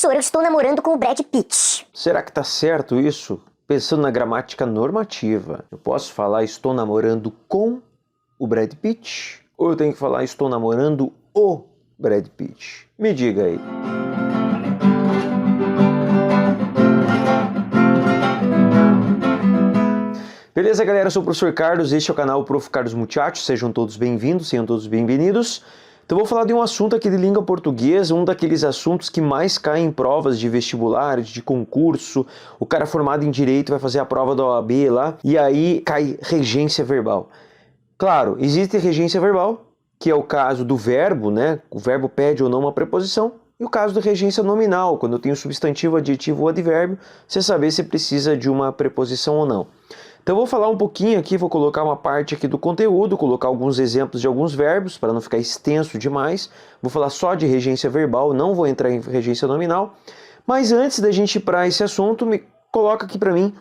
Professor, eu estou namorando com o Brad Pitt. Será que tá certo isso? Pensando na gramática normativa, eu posso falar estou namorando com o Brad Pitt? Ou eu tenho que falar estou namorando o Brad Pitt? Me diga aí. Beleza, galera? Eu sou o professor Carlos, este é o canal Prof. Carlos Muchachos. Sejam todos bem-vindos, sejam todos bem-vindos. Então vou falar de um assunto aqui de língua portuguesa, um daqueles assuntos que mais caem em provas de vestibular, de concurso. O cara formado em Direito vai fazer a prova da OAB lá, e aí cai regência verbal. Claro, existe regência verbal, que é o caso do verbo, né? O verbo pede ou não uma preposição. E o caso da regência nominal, quando eu tenho substantivo, adjetivo ou advérbio, você saber se precisa de uma preposição ou não. Então eu vou falar um pouquinho aqui, vou colocar uma parte aqui do conteúdo, colocar alguns exemplos de alguns verbos, para não ficar extenso demais. Vou falar só de regência verbal, não vou entrar em regência nominal. Mas antes da gente ir para esse assunto, me coloca aqui para mim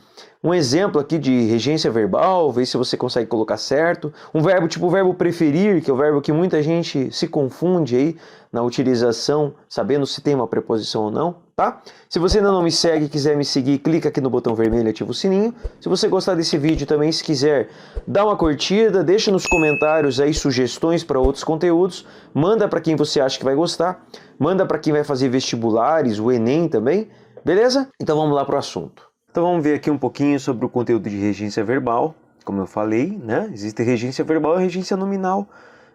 um exemplo aqui de regência verbal, vê se você consegue colocar certo. Um verbo tipo o verbo preferir, que é o verbo que muita gente se confunde aí na utilização, sabendo se tem uma preposição ou não, tá? Se você ainda não me segue e quiser me seguir, clica aqui no botão vermelho e ativa o sininho. Se você gostar desse vídeo também, se quiser, dá uma curtida, deixa nos comentários aí sugestões para outros conteúdos, manda para quem você acha que vai gostar, manda para quem vai fazer vestibulares, o Enem também, beleza? Então vamos lá para o assunto. Então vamos ver aqui um pouquinho sobre o conteúdo de regência verbal. Como eu falei, né? Existe regência verbal e regência nominal,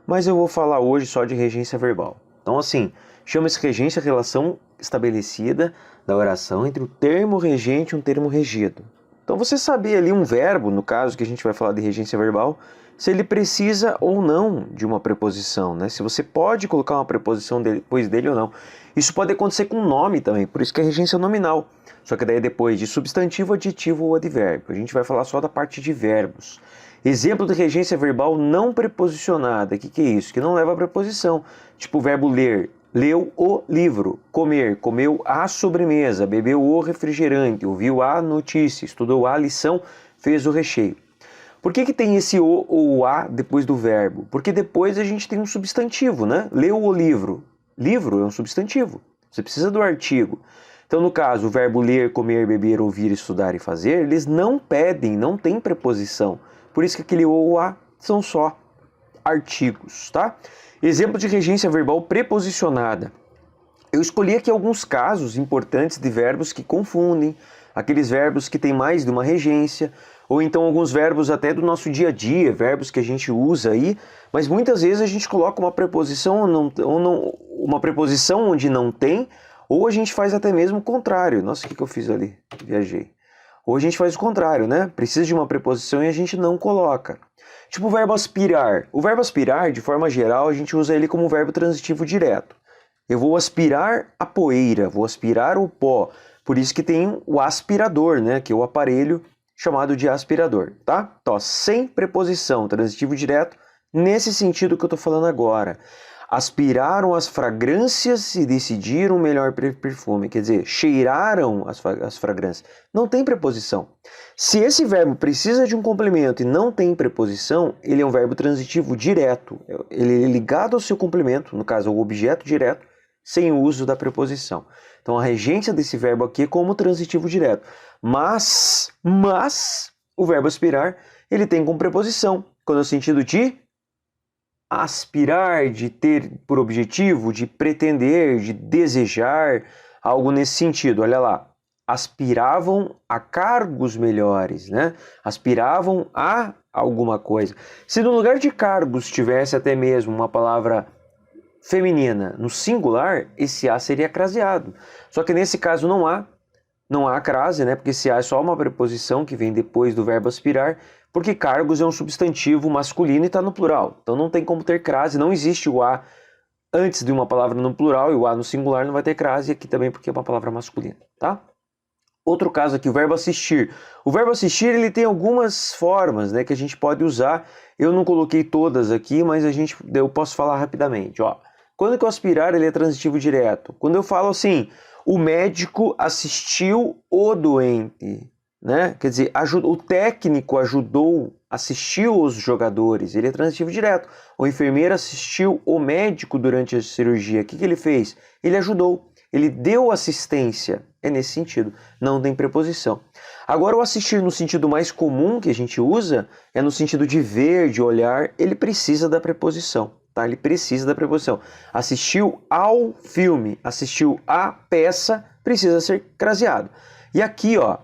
mas eu vou falar hoje só de regência verbal. Então assim, chama-se regência a relação estabelecida da oração entre o termo regente e um termo regido. Então você saber ali um verbo, no caso que a gente vai falar de regência verbal, se ele precisa ou não de uma preposição, né? Se você pode colocar uma preposição depois dele ou não. Isso pode acontecer com nome também, por isso que é regência nominal. Só que daí é depois de substantivo, adjetivo ou advérbio. A gente vai falar só da parte de verbos. Exemplo de regência verbal não preposicionada. O que é isso? Que não leva a preposição. Tipo o verbo ler. Leu o livro. Comer. Comeu a sobremesa. Bebeu o refrigerante. Ouviu a notícia. Estudou a lição. Fez o recheio. Por que tem esse o ou a depois do verbo? Porque depois a gente tem um substantivo, né? Leu o livro. Livro é um substantivo. Você precisa do artigo. Então, no caso, o verbo ler, comer, beber, ouvir, estudar e fazer, eles não pedem, não tem preposição. Por isso que aquele o ou a são só artigos, tá? Exemplo de regência verbal preposicionada. Eu escolhi aqui alguns casos importantes de verbos que confundem, aqueles verbos que têm mais de uma regência, ou então alguns verbos até do nosso dia a dia, verbos que a gente usa aí, mas muitas vezes a gente coloca uma preposição uma preposição onde não tem, ou a gente faz até mesmo o contrário. Nossa, o que eu fiz ali? Viajei. Ou a gente faz o contrário, né? Precisa de uma preposição e a gente não coloca. Tipo o verbo aspirar. O verbo aspirar, de forma geral, a gente usa ele como verbo transitivo direto. Eu vou aspirar a poeira, vou aspirar o pó. Por isso que tem o aspirador, né? Que é o aparelho chamado de aspirador, tá? Então, sem preposição, transitivo direto, nesse sentido que eu estou falando agora. Aspiraram as fragrâncias e decidiram o melhor perfume. Quer dizer, cheiraram as fragrâncias. Não tem preposição. Se esse verbo precisa de um complemento e não tem preposição, ele é um verbo transitivo direto. Ele é ligado ao seu complemento, no caso, ao objeto direto, sem o uso da preposição. Então, a regência desse verbo aqui é como transitivo direto. Mas o verbo aspirar, ele tem como preposição, quando é o sentido de aspirar, de ter por objetivo, de pretender, de desejar, algo nesse sentido. Olha lá, aspiravam a cargos melhores, né? Aspiravam a alguma coisa. Se no lugar de cargos tivesse até mesmo uma palavra feminina no singular, esse a seria craseado. Só que nesse caso não há crase, né? Porque esse a é só uma preposição que vem depois do verbo aspirar, porque cargos é um substantivo masculino e está no plural. Então não tem como ter crase, não existe o a antes de uma palavra no plural e o a no singular não vai ter crase, aqui também porque é uma palavra masculina, tá? Outro caso aqui, o verbo assistir. O verbo assistir, ele tem algumas formas, né, que a gente pode usar. Eu não coloquei todas aqui, mas eu posso falar rapidamente, ó. Quando que o aspirar, ele é transitivo direto? Quando eu falo assim, o médico assistiu o doente, né? Quer dizer, o técnico ajudou, assistiu os jogadores, ele é transitivo direto. O enfermeiro assistiu o médico durante a cirurgia. O que ele fez? Ele ajudou. ele deu assistência. É nesse sentido, não tem preposição. Agora, o assistir no sentido mais comum que a gente usa é no sentido de ver, de olhar, ele precisa da preposição, tá? Ele precisa da preposição. Assistiu ao filme, assistiu à peça, precisa ser craseado. E aqui, ó,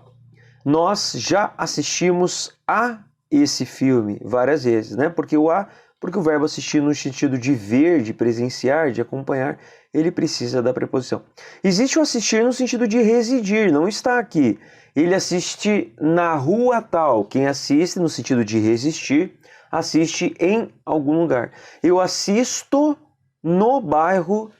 nós já assistimos a esse filme várias vezes, né? Porque o verbo assistir no sentido de ver, de presenciar, de acompanhar, ele precisa da preposição. Existe o assistir no sentido de residir, não está aqui. Ele assiste na rua tal. Quem assiste no sentido de resistir, assiste em algum lugar. Eu assisto no bairro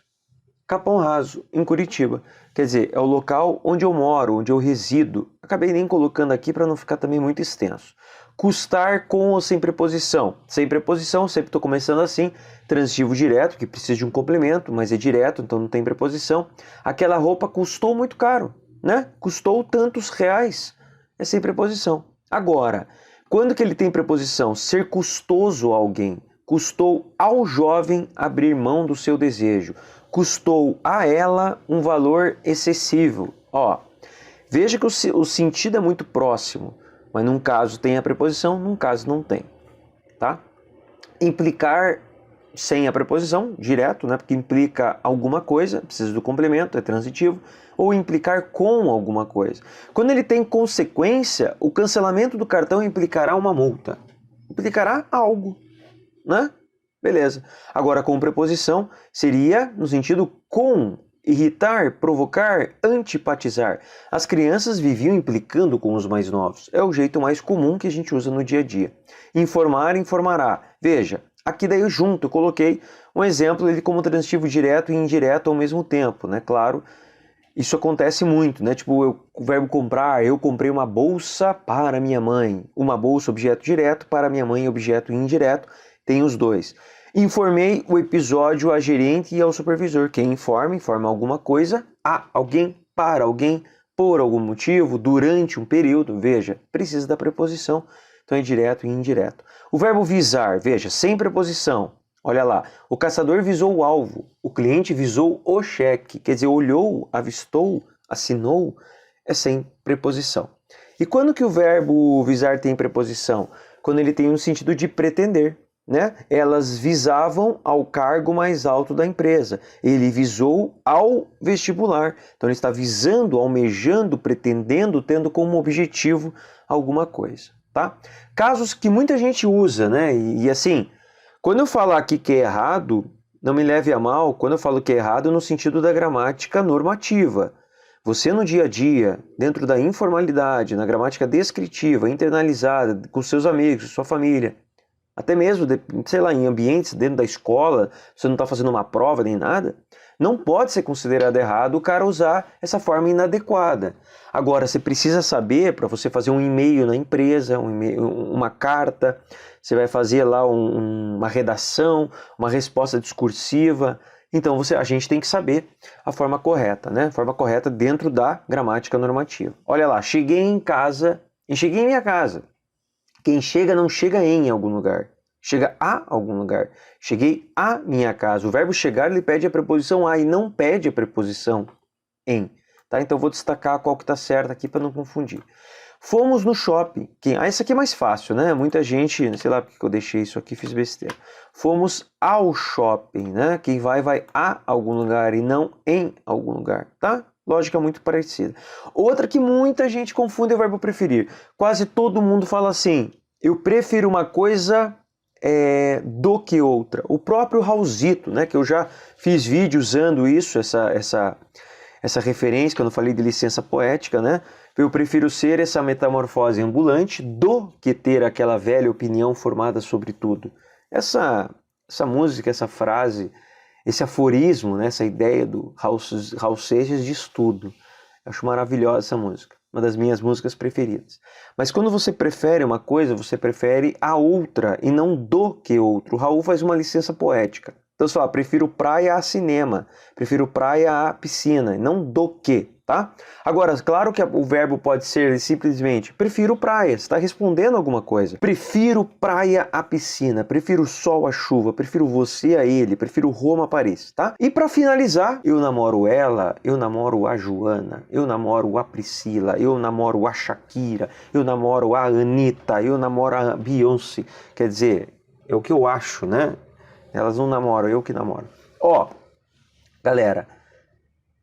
Capão Raso, em Curitiba. Quer dizer, é o local onde eu moro, onde eu resido. Acabei nem colocando aqui para não ficar também muito extenso. Custar com ou sem preposição. Sem preposição, sempre estou começando assim. Transitivo direto, que precisa de um complemento, mas é direto, então não tem preposição. Aquela roupa custou muito caro, né? Custou tantos reais. É sem preposição. Agora, quando que ele tem preposição? Ser custoso a alguém. Custou ao jovem abrir mão do seu desejo. Custou a ela um valor excessivo. Ó, veja que o sentido é muito próximo. Mas num caso tem a preposição, num caso não tem, tá? Implicar sem a preposição, direto, né? Porque implica alguma coisa, precisa do complemento, é transitivo. Ou implicar com alguma coisa. Quando ele tem consequência, o cancelamento do cartão implicará uma multa. Implicará algo, né? Beleza. Agora, com preposição, seria no sentido com. Irritar, provocar, antipatizar. As crianças viviam implicando com os mais novos. É o jeito mais comum que a gente usa no dia a dia. Informar, informará. Veja, aqui daí eu coloquei um exemplo ele como transitivo direto e indireto ao mesmo tempo, né? Claro, isso acontece muito, né? Tipo, o verbo comprar, eu comprei uma bolsa para minha mãe. Uma bolsa, objeto direto, para minha mãe, objeto indireto. Tem os dois. Informei o episódio à gerente e ao supervisor. Quem informa alguma coisa a alguém, para alguém, por algum motivo, durante um período. Veja, precisa da preposição. Então é direto e indireto. O verbo visar, veja, sem preposição. Olha lá, o caçador visou o alvo. O cliente visou o cheque. Quer dizer, olhou, avistou, assinou. É sem preposição. E quando que o verbo visar tem preposição? Quando ele tem um sentido de pretender. Né? Elas visavam ao cargo mais alto da empresa. Ele visou ao vestibular. Então ele está visando, almejando, pretendendo, tendo como objetivo alguma coisa. Tá? Casos que muita gente usa, né? E assim, quando eu falar aqui que é errado, não me leve a mal, quando eu falo que é errado no sentido da gramática normativa. Você no dia a dia, dentro da informalidade, na gramática descritiva, internalizada, com seus amigos, sua família, até mesmo, sei lá, em ambientes dentro da escola, você não está fazendo uma prova nem nada, não pode ser considerado errado o cara usar essa forma inadequada. Agora, você precisa saber, para você fazer um e-mail na empresa, uma carta, você vai fazer lá uma redação, uma resposta discursiva. Então, a gente tem que saber a forma correta, né? A forma correta dentro da gramática normativa. Olha lá, cheguei em minha casa. Quem chega não chega em algum lugar, chega a algum lugar. Cheguei à minha casa. O verbo chegar ele pede a preposição a e não pede a preposição em. Tá? Então vou destacar qual que está certo aqui para não confundir. Fomos no shopping. Isso aqui é mais fácil, né? Muita gente, sei lá porque eu deixei isso aqui, fiz besteira. Fomos ao shopping, né? Quem vai a algum lugar e não em algum lugar, tá? Lógica muito parecida. Outra que muita gente confunde é o verbo preferir. Quase todo mundo fala assim, eu prefiro uma coisa do que outra. O próprio Raulzito, né, que eu já fiz vídeo usando isso, essa referência, que eu não falei de licença poética, né? Eu prefiro ser essa metamorfose ambulante do que ter aquela velha opinião formada sobre tudo. Essa música, essa frase, esse aforismo, né, essa ideia do Raul Seixas diz tudo. Eu acho maravilhosa essa música, uma das minhas músicas preferidas. Mas quando você prefere uma coisa, você prefere a outra e não do que outro. O Raul faz uma licença poética. Então você fala, prefiro praia a cinema, prefiro praia a piscina, não do que. tá? Agora, claro que o verbo pode ser simplesmente prefiro praia, você está respondendo alguma coisa. Prefiro praia à piscina, prefiro o sol à chuva, prefiro você a ele, prefiro Roma a Paris, tá? E para finalizar, eu namoro ela, eu namoro a Joana, eu namoro a Priscila, eu namoro a Shakira, eu namoro a Anitta, eu namoro a Beyoncé. Quer dizer, é o que eu acho, né? Elas não namoram, eu que namoro. Ó, galera,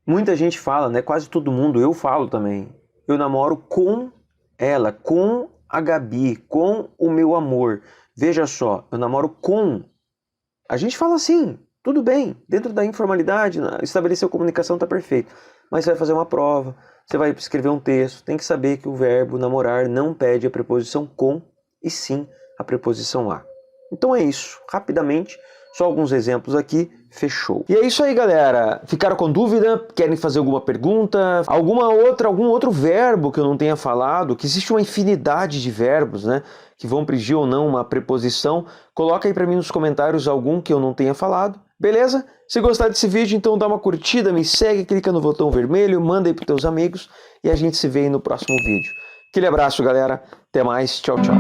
muita gente fala, né? Quase todo mundo, eu falo também. Eu namoro com ela, com a Gabi, com o meu amor. Veja só, eu namoro com. A gente fala assim, tudo bem, dentro da informalidade, estabeleceu comunicação, tá perfeito. Mas você vai fazer uma prova, você vai escrever um texto, tem que saber que o verbo namorar não pede a preposição com, e sim a preposição a. Então é isso, rapidamente. Só alguns exemplos aqui, fechou. E é isso aí, galera. Ficaram com dúvida? Querem fazer alguma pergunta? Algum outro verbo que eu não tenha falado? Que existe uma infinidade de verbos, né? Que vão pedir ou não uma preposição. Coloca aí pra mim nos comentários algum que eu não tenha falado. Beleza? Se gostar desse vídeo, então dá uma curtida, me segue, clica no botão vermelho, manda aí pros teus amigos e a gente se vê aí no próximo vídeo. Aquele abraço, galera. Até mais. Tchau, tchau.